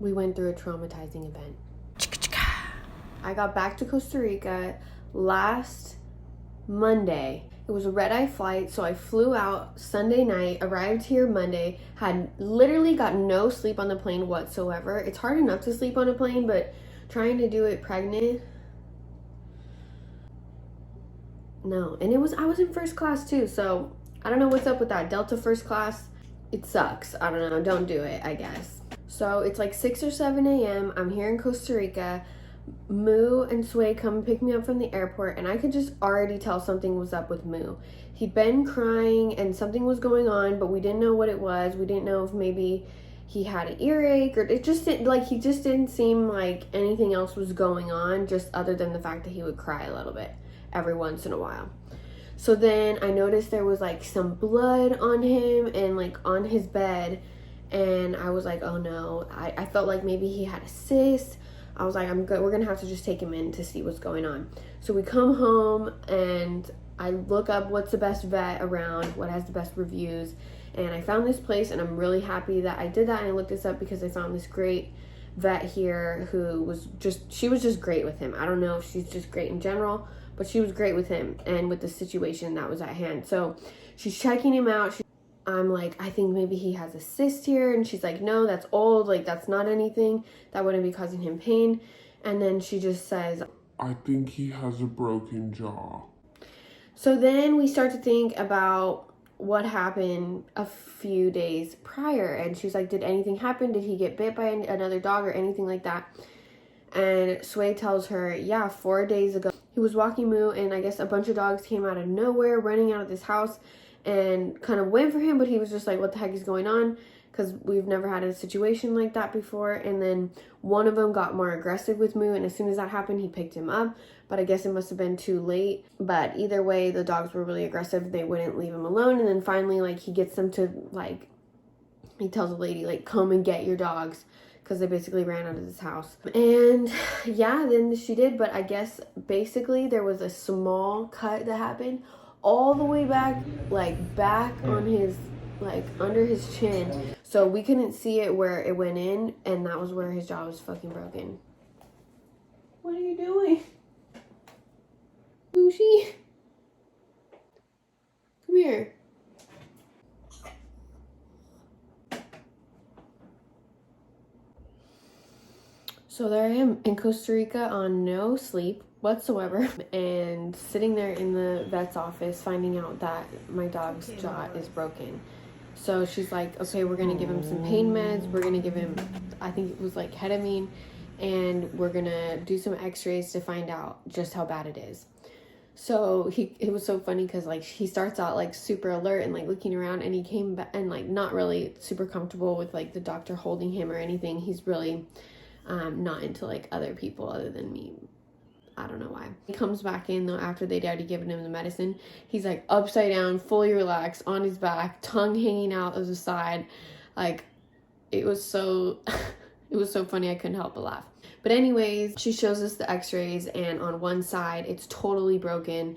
we went through a traumatizing event. I got back to Costa Rica last Monday. It was a red-eye flight, so I flew out Sunday night, arrived here Monday, had literally got no sleep on the plane whatsoever. It's hard enough to sleep on a plane, but trying to do it pregnant, no. And I was in first class too, so I don't know what's up with that. Delta first class, it sucks. I don't know, don't do it, I guess. So it's like 6 or 7 a.m. I'm here in Costa Rica. Moo and Sway come pick me up from the airport, and I could just already tell something was up with Moo. He'd been crying and something was going on, but we didn't know what it was. We didn't know if maybe he had an earache, or it just didn't, like, he just didn't seem like anything else was going on, just other than the fact that he would cry a little bit every once in a while. So then I noticed there was like some blood on him and like on his bed, and I was like, oh no. I felt like maybe he had a cyst. I was like, we're gonna have to just take him in to see what's going on. So we come home and I look up what's the best vet around, what has the best reviews, and I found this place, and I'm really happy that I did that. And I looked this up because I found this great vet here who was just great with him. I don't know if she's just great in general, but she was great with him and with the situation that was at hand. So she's checking him out. I'm like, I think maybe he has a cyst here. And she's like, no, that's old. Like, that's not anything. That wouldn't be causing him pain. And then she just says, I think he has a broken jaw. So then we start to think about what happened a few days prior. And she's like, did anything happen? Did he get bit by another dog or anything like that? And Sway tells her, yeah, 4 days ago, he was walking Moo, and I guess a bunch of dogs came out of nowhere, running out of this house, and kind of went for him, but he was just like, what the heck is going on? Because we've never had a situation like that before. And then one of them got more aggressive with Moo, and as soon as that happened, he picked him up. But I guess it must have been too late. But either way, the dogs were really aggressive. They wouldn't leave him alone. And then finally, like, he gets them to, like, he tells the lady, like, come and get your dogs, because they basically ran out of this house. And yeah, then she did. But I guess basically there was a small cut that happened all the way back, like back on his, like under his chin. So we couldn't see it where it went in, and that was where his jaw was fucking broken. What are you doing? Mooshie? Come here. So there I am in Costa Rica on no sleep whatsoever, and sitting there in the vet's office finding out that my dog's jaw is broken. So she's like, okay, we're gonna give him some pain meds, we're gonna give him, I think it was like ketamine, and we're gonna do some x-rays to find out just how bad it is. So it was so funny because like he starts out like super alert and like looking around, and he came back and like not really super comfortable with like the doctor holding him or anything. He's really not into like other people other than me. I don't know why. He comes back in though after they'd already given him the medicine. He's like upside down, fully relaxed, on his back, tongue hanging out of the side. Like, it was so it was so funny, I couldn't help but laugh. But anyways, she shows us the x-rays, and on one side it's totally broken.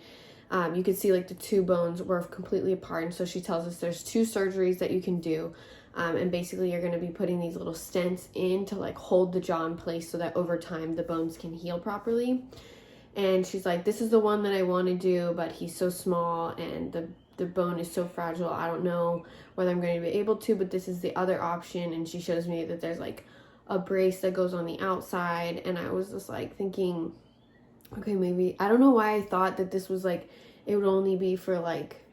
You can see like the two bones were completely apart, and so she tells us there's 2 surgeries that you can do. And basically you're going to be putting these little stents in to like hold the jaw in place so that over time the bones can heal properly. And she's like, this is the one that I want to do, but he's so small and the bone is so fragile. I don't know whether I'm going to be able to, but this is the other option. And she shows me that there's like a brace that goes on the outside. And I was just like thinking, okay, maybe, I don't know why I thought that this was like, it would only be for like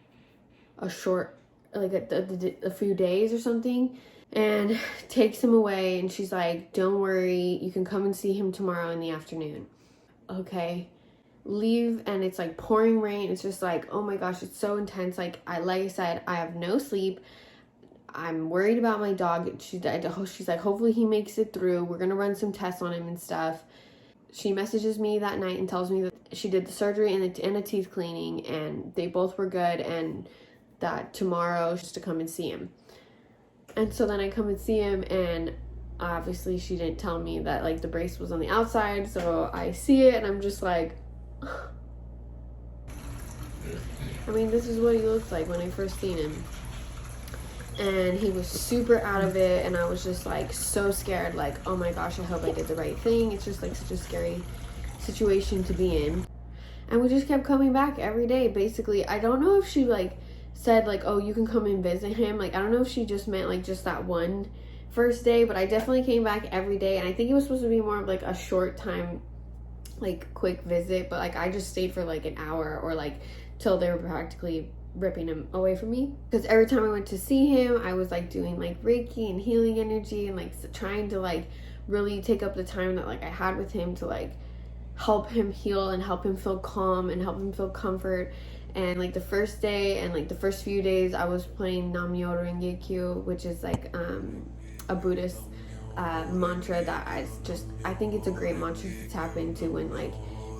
a short, like a few days or something, and takes him away. And she's like, don't worry, you can come and see him tomorrow in the afternoon. Okay, leave, and it's like pouring rain. It's just like, oh my gosh, it's so intense. Like I said, I have no sleep. I'm worried about my dog. She's like, hopefully he makes it through. We're gonna run some tests on him and stuff. She messages me that night and tells me that she did the surgery and a teeth cleaning, and they both were good, and that tomorrow she's to come and see him. And so then I come and see him, and obviously she didn't tell me that like the brace was on the outside. So I see it, and I'm just like, I mean, this is what he looks like when I first seen him. and he was super out of it, and I was just like so scared, like, oh my gosh, I hope I did the right thing. It's just like such a scary situation to be in. And we just kept coming back every day. Basically, I don't know if she like said like, oh, you can come and visit him. Like, I don't know if she just meant like just that one first day, but I definitely came back every day. And I think it was supposed to be more of like a short time, like quick visit, but like I just stayed for like an hour, or like till they were practically ripping him away from me. Because every time I went to see him, I was like doing like Reiki and healing energy, and like trying to like really take up the time that like I had with him to like help him heal and help him feel calm and help him feel comfort. And like the first day and like the first few days, I was playing Nam-myoho Renge Kyo, which is like a Buddhist mantra that I think it's a great mantra to tap into when like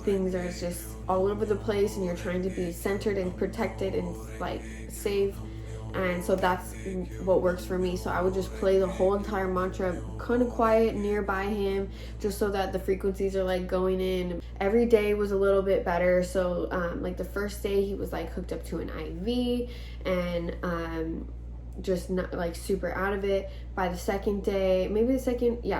things are just all over the place and you're trying to be centered and protected and like safe. And so that's what works for me. So I would just play the whole entire mantra kind of quiet nearby him, just so that the frequencies are like going in. Every day was a little bit better. So like the first day he was like hooked up to an IV and just not like super out of it. By the second day,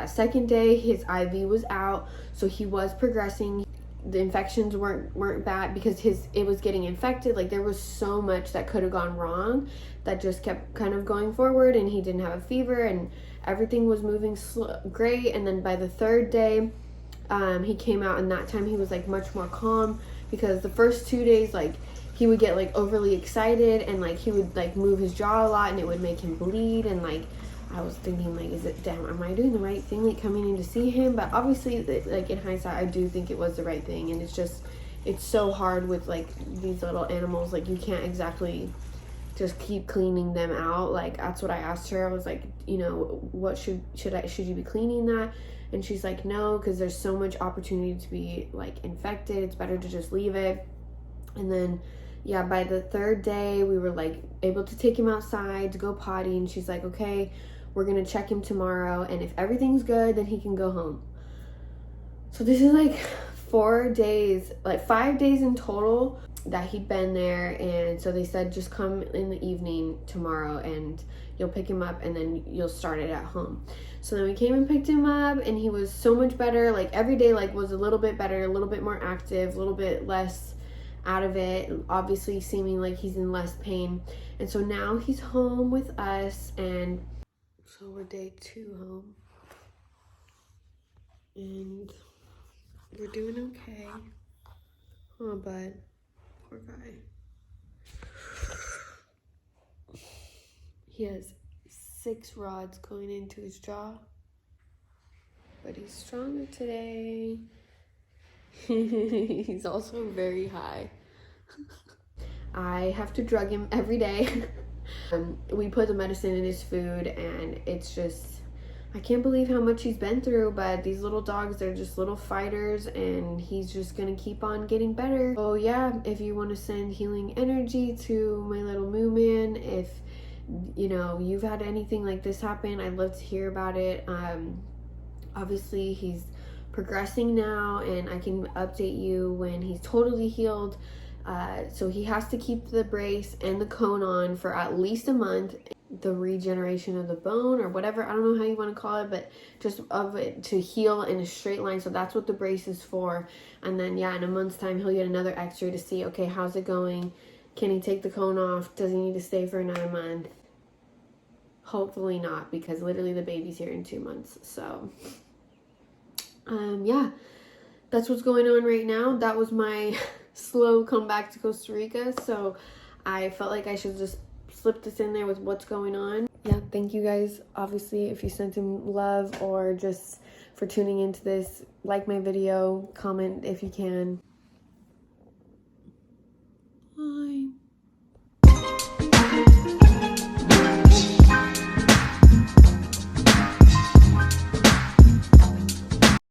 second day, his IV was out, so he was progressing. The infections weren't bad because it was getting infected. Like there was so much that could have gone wrong that just kept kind of going forward, and he didn't have a fever and everything was moving great. And then by the third day, he came out, and that time he was like much more calm, because the first 2 days like he would get like overly excited and like he would like move his jaw a lot and it would make him bleed. And like I was thinking like, am I doing the right thing like coming in to see him? But obviously like in hindsight, I do think it was the right thing. And it's so hard with like these little animals. Like you can't exactly just keep cleaning them out. Like that's what I asked her. I was like, you know, what should you be cleaning that? And she's like, no, because there's so much opportunity to be like infected. It's better to just leave it. And then yeah, by the third day we were like able to take him outside to go potty, and she's like, okay, we're gonna check him tomorrow, and if everything's good, then he can go home. So this is like 4 days, like 5 days in total that he'd been there. And so they said, just come in the evening tomorrow and you'll pick him up and then you'll start it at home. So then we came and picked him up, and he was so much better. Like every day like was a little bit better, a little bit more active, a little bit less out of it, obviously seeming like he's in less pain. And so now he's home with us, and so we're day 2 home, and we're doing okay. Oh, bud, poor guy. He has 6 rods going into his jaw, but he's stronger today. He's also very high. I have to drug him every day. We put the medicine in his food, and it's just, I can't believe how much he's been through. But these little dogs, they're just little fighters, and he's just gonna keep on getting better. So yeah, if you want to send healing energy to my little moo man, if you know you've had anything like this happen, I'd love to hear about it. Obviously he's progressing now, and I can update you when he's totally healed. So he has to keep the brace and the cone on for at least a month. The regeneration of the bone, or whatever, I don't know how you want to call it, but just of it to heal in a straight line. So that's what the brace is for. And then yeah, in a month's time he'll get another x-ray to see, okay, how's it going? Can he take the cone off? Does he need to stay for another month? Hopefully not, because literally the baby's here in 2 months. So yeah, that's what's going on right now. That was my slow comeback to Costa Rica, so I felt like I should just slip this in there with what's going on. Yeah, thank you guys, obviously, if you sent him love or just for tuning into this. Like my video, comment if you can.